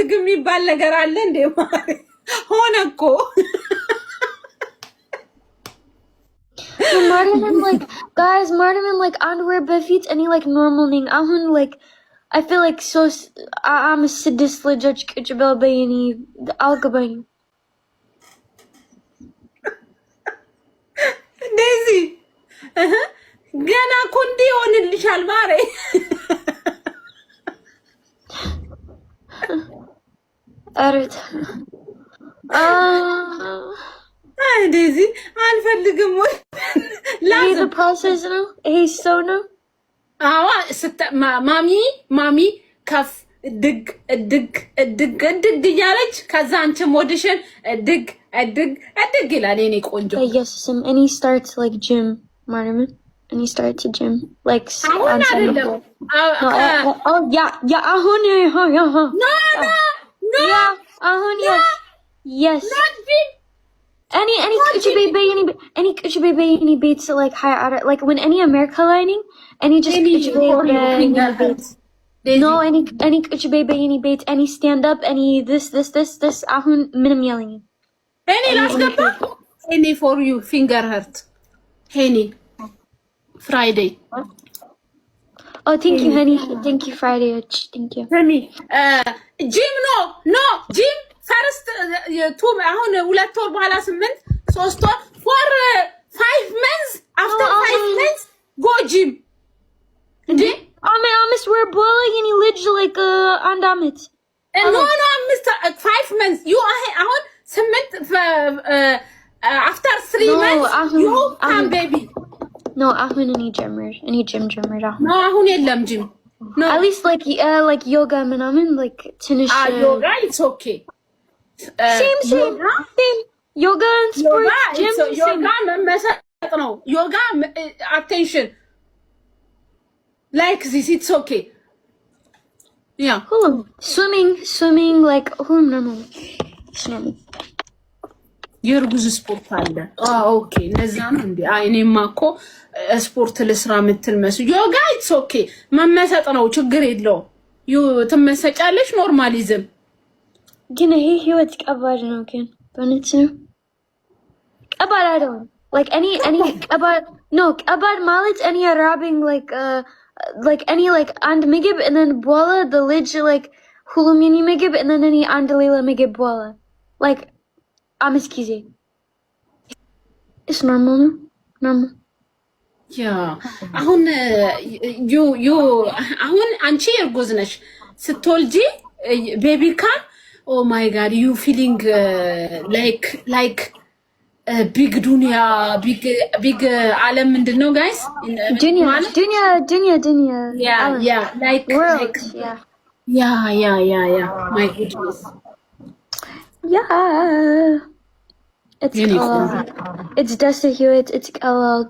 አልፈልግም የሚባል ነገር አለ እንዴ? ሆነ እኮ Martin like guys, Martin like underwear በፊት እኔ like normal ነኝ አሁን like I feel like so I'm a sadist ልጆች ቁጭ ብለው በይኒ አልገባኝም ዴዚ ገና እኮ እንዲህ ይሆንልሻል ማሬ አረት ዴዚ አልፈልግም ወይ ይሄ ፕሮሰስ ነው ይሄ ሰው ነው አዋ ማሚ ከፍ ድግ እያለች ከዛ አንቺ ሞዲሽን ድግ ይላል የኔ ቆንጆ ኢየሱስም any starts like gym Martin any start to gym like አሁን አይደለም oh yeah አሁን no yeah አሁን yes any kuch baby any beats like high order like when any America lining any just kuch baby no any kuch baby any beats any stand up any this ahun minimum yelling any last gaba any for you finger hurt any Friday oh thank you honey thank you Friday thank you honey gym no gym first two አሁን 2 ወር በኋላ 8 3 ወር for 5 months after 5 months go gym እንዴ almost we're boiling and he lives like አንድ አመት no Mr. 5 months you አሁን 8 after 3 months you come baby no አሁን እኔ ጀምር no አሁን የለም gym no at least like yoga ምናምን like ትንሽ yoga it's okay same yoga and sports gym yoga መመሰጥ ነው yoga attention like this it's okay yeah swimming like normal የርጉዝ ስፖርት አለ ኦኬ ለዛ ነው እንዴ እኔማ እኮ ስፖርት ለስራ ምትል መስሎ ዮጋ ኢትስ ኦኬ መመሰጥ ነው ችግር የለው ትመሰጫለሽ ኖርማሊዝም ግን ይሄ ህይወት ከባድ ነው ግን በእውነት ነው ከባድ አይደለም like any ከባድ ማለት any robbing like any like አንድ ምግብ and then በኋላ the ልጅ like ሁሉም የኔ ምግብ and then any አንድ ሌላ ምግብ በኋላ like አምስት ጊዜ it's normal ያ አሁን አሁን አንቺ እርጉዝ ነሽ ስትወልጂ ቤቢ ካም ኦ ማይ ጋድ ዩ ፊሊንግ ላይክ ቢግ ዱንያ ቢግ ዓለም ምንድነው ጋይስ ዱንያ ያ ላይክ ያ ማይ ጉድነስ yeah it's just a hewitt it's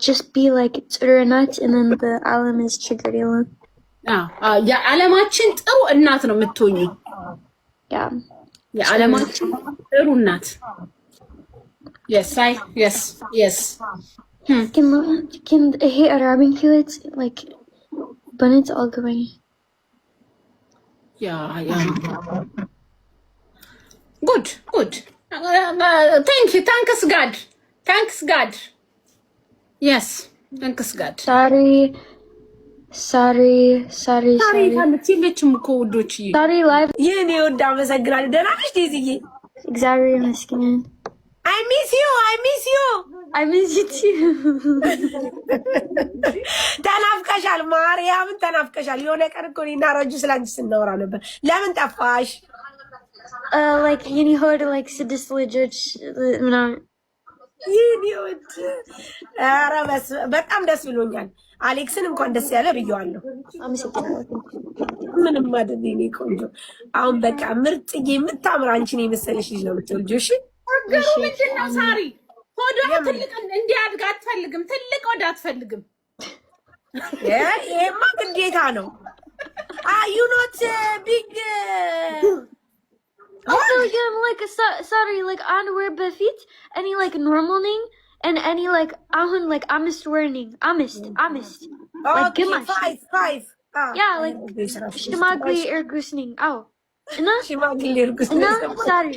just be like ጥሩ እናት and then the ዓለም is ችግር የለም ያ ዓለማችን ጥሩ እናት ነው የምትሆኚ ያ ዓለማችን ጥሩ እናት yes can ይሄ አራቢን hewitt like በነት አልገባኝ ያ good thanks God yes thanks God sorry ካለችም እኮ ውዶች sorry live የኔ ወዳ አመሰግናለሁ ደህና ነሽ ዴዚዬ እግዚአብሔር ይመስገን I miss you too ተናፍቀሻል ማርያምን ተናፍቀሻል የሆነ ቀን እኮ እኔና ረጁ ስላንቺ ስናወራ ነበር ለምን ጠፋሽ like you heard like ስድስት ልጆች ምናምን ይዲዮት ኧረ በጣም ደስ ብሎኛል አሌክስን እንኳን ደስ ያለ ብየዋለሁ ምንም አይደል የኔ ቆንጆ አሁን በቃ ምርጥዬ የምታምር አንቺን የመሰለሽ ልጅ ነው የምትወልጂው እሺ ነገሩ ምንድነው ሳሪ ሆዷ ትልቅ እንዲያድግ አትፈልግም ትልቅ ወደ አትፈልግም ይሄማ ግዴታ ነው you not big also again like sorry like underwear በፊት any like normal thing and any like ahun like amist wearing amist like okay, five yeah like shmagli or gusning oh እና ሽማግሌ እርጉዝ እና ነው ሳሪ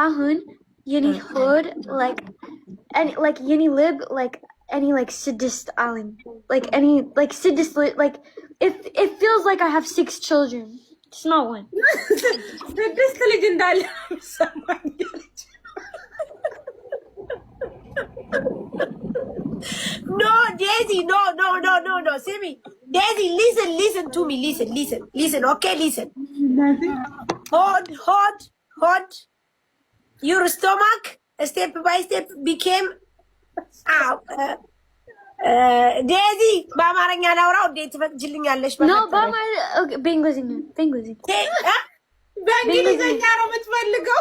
አሁን የኔ ሆድ like የኔ ልብ like any like ስድስት አለኝ like any like ስድስት like it feels like I have 6 children. It's not one. ስድስት ልጅ እንዳለ ሰማኛለች። No, Daisy, no. See me. Daisy, listen to me. Listen, okay, listen. Hold. Your stomach, step by step, became... Daisy, በአማርኛ ላውራው እንዴት ትፈቅጂልኛለሽ? No, በእንግሊዝኛ በእንግሊዝኛ ነው የምትፈልገው?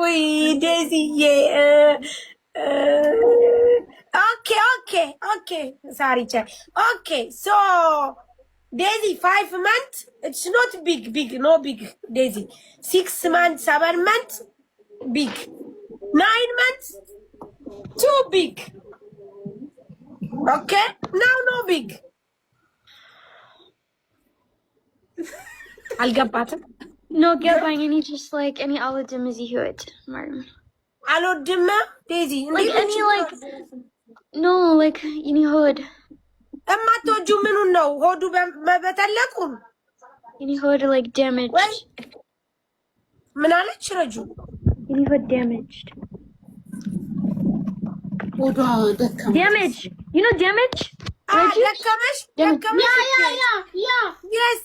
ውይ ዴዚዬ Okay. Sorry, Chai. Okay, so Daisy, 5 months. It's not big. No big, Daisy. 6 months, 7 months, big. 9 months, too big. Okay, now no big. አልገባትም? No, ገባኝ። እኔ just like any አልወድም እዚህ ህይወት ማለት ነው። አልወድም Daisy. Like any like no like የኔ ሆድ እማትወጂው ምኑን ነው? ሆዱ በተለቁም የኔ ሆድ like damaged. ምን አለች ረጁ? የኔ ሆድ damaged. ሆዷ ደከመ። Damage. You know damage? ደከመሽ? Yes.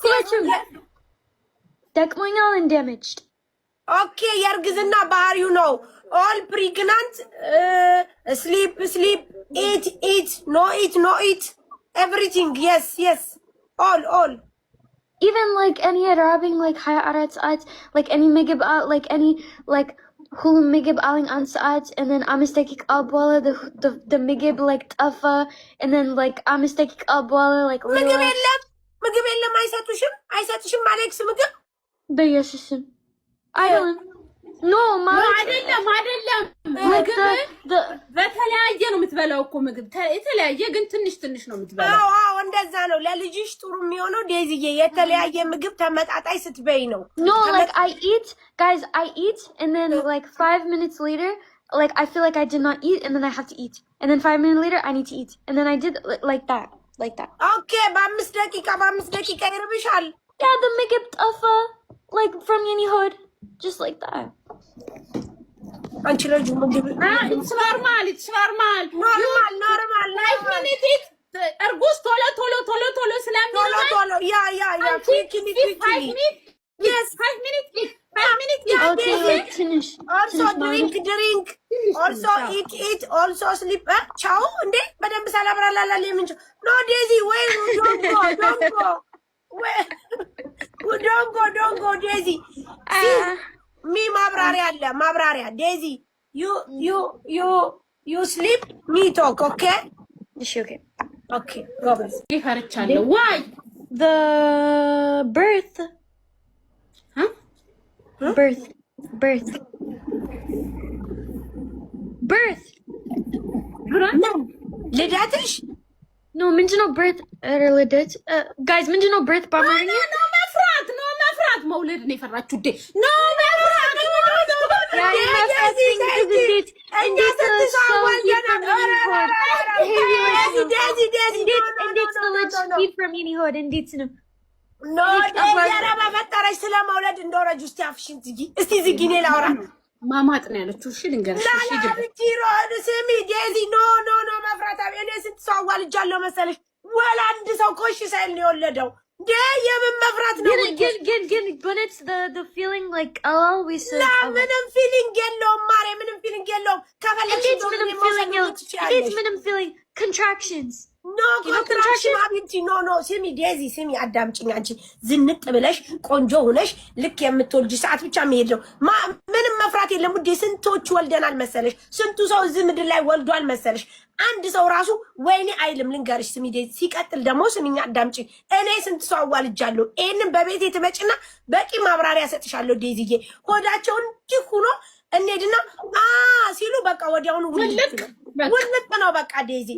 ደክሞኛል and damaged. Okay, የእርግዝና ባህሪው ነው። All pregnant, sleep, eat, no eat, everything, yes. All. Even like any rubbing like high arats like any ምግብ like any like ሁሉ ምግብ አለኝ አንድ ሰዓት and then 5 ደቂቃ በኋላ the ምግብ like ጠፋ and then like 5 ደቂቃ በኋላ like ምግብ የለም አይሰጡሽም አሌክስ ምግብ በኢየሱስም አይደለም ኖ አይደለም ምግብ በተለያየ ነው የምትበላው እኮ ምግብ የተለያየ ግን ትንሽ ነው የምትበላው። አዎ እንደዛ ነው ለልጅሽ ጥሩ የሚሆነው ዴዚዬ የተለያየ ምግብ ተመጣጣይ ስትበይ ነው። No, like I eat and then like 5 minutes later like I feel like I did not eat and then I have to eat and then 5 minutes later I need to eat and then I did like that. Okay, በ5 ደቂቃ ይርብሻል። Yeah, the ምግብ ጠፋ like from የኔ ሆድ just like that. አንቺ ልጅ ምግብ it's normal 5 minutes እርጉዝ ቶሎ ስለሚሆን ያ quickly yes 5 minutes Okay, like finish. Also drink also eat also sleep ቻው እንዴ በደንብ ሳላብራላላ ለምን no Daisy wait don't go Daisy me ማብራሪያ Daisy you sleep me talk okay go bas ይፈርቻለሁ why the birth ልደትሽ no ምንድነው birth ልደት guys ምንድነው birth በአማርኛ ነው መፍራት መውለድ ነው የፈራችሁ ዴ ነው መፍራት እንዴት ነው ኖ ያራባ ፈጠረሽ ስለመውለድ እንደወረጅ ውስጥ አፍሽን እስቲ ዝጊ እኔ ላውራ ማማጥ ነው ያለችው እሺ ልንገርሽ እሺ ስሚ ዴዚ ኖ መፍራት እኔ ስንት ሰው አዋልጃለሁ መሰለሽ ወላ አንድ ሰው ኮሽ ሳይል ነው የወለደው የምን መፍራት ነው ግን but it's the feeling like I'll always say ምንም ፊሊንግ የለውም ማሬ ምንም ፊሊንግ የለውም ከፈለግሽ ምንም feeling contractions ኖ ኮንትራክሽን አብንቲ ኖ ስሚ ዴዚ ስሚ አዳምጪኝ አንቺ ዝንጥ ብለሽ ቆንጆ ሆነሽ ልክ የምትወልጂ ሰዓት ብቻ መሄድ ነው ምንም መፍራት የለም ውዴ ስንቶች ወልደናል መሰለሽ ስንቱ ሰው እዚህ ምድር ላይ ወልዷል መሰለሽ አንድ ሰው ራሱ ወይኔ አይልም ልንገርሽ ስሚ ዴዚ ሲቀጥል ደግሞ ስሚኛ አዳምጪኝ እኔ ስንት ሰው አዋልጃለሁ ይሄንን በቤቴ ትመጪና በቂ ማብራሪያ ሰጥሻለሁ ዴዚዬ ሆዳቸውን እንዲህ ሆኖ እንሄድና ሲሉ በቃ ወዲያውኑ ውልቅ ነው በቃ ዴዚ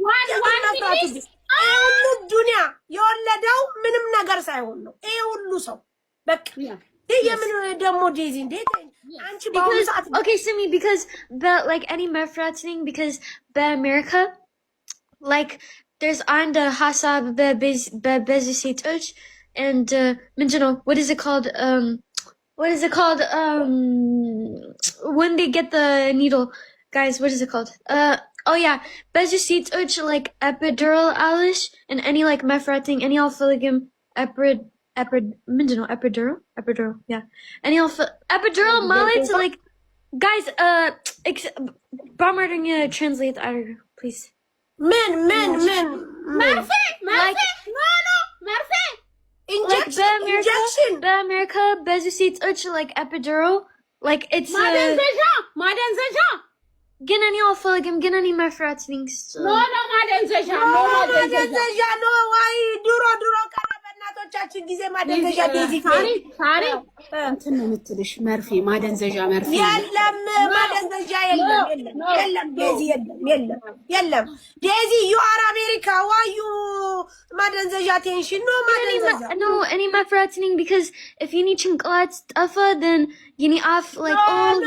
ሁሉ ዱንያ የወለደው ምንም ነገር ሳይሆን ነው ይሄ ሁሉ ሰው በቃ የምን ደግሞ ዴዚ እንዴት አንቺ በአሁኑ ሰዓት okay Simi because but like any mafratning because በአሜሪካ like there's on the hasab በዚህ ሴቶች and ምንድነው what is it called when they get the needle guys what is it called oh yeah በዚህ ሴቶች like epidural alish and any like mafratning any alphaligum epidural yeah any epidural ማለት like guys bomarding translate please men መርፌ injection በአሜሪካ በዚህ ሴቶች like epidural like it's ማደንዘዣ ግን እኔ አልፈልግም ግን እኔ መፍራትኝ ኖ ማደንዘዣ ነው ዋይ ድሮ ቀረ በእናቶቻችን ጊዜ ማደንዘዣ ዴዚ ታሪ እንትን ነው የምትልሽ መርፌ ማደንዘዣ መርፌ የለም ማደንዘዣ የለም ዴዚ የለም ዴዚ you are America why you ማደንዘዣ ቴንሽን ነው ማደንዘዣ no any መፍራትኝ because if you need ጭንቅላት ጠፋ then you need off like all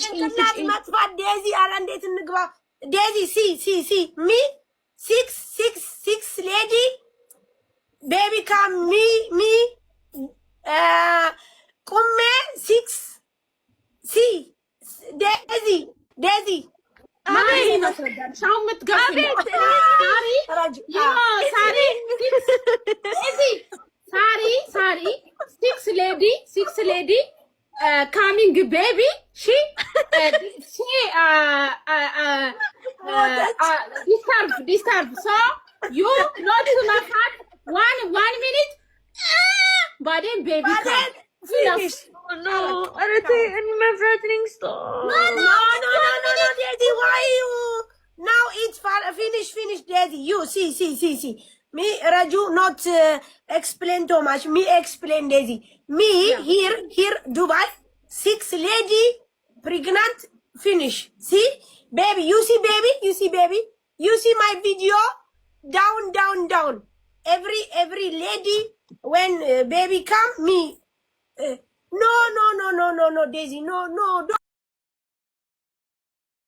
ጭንቅላት መጥፋት ዴዚ አረ እንዴት እንግባ ዴዚ ሲ me six lady baby come me ቁሜ 6 see Daisy ሻው ምትገፍ ሳሪ 6 lady coming baby she disturb so you not to my heart 1 minute baden baby come finish no I don't think any mafratning stop no Daisy why you now it's finish Daisy you see me Raju not explain too much me explain Daisy me here Dubai 6 lady pregnant finish see baby you see baby you see my video down every lady when baby come me no Daisy no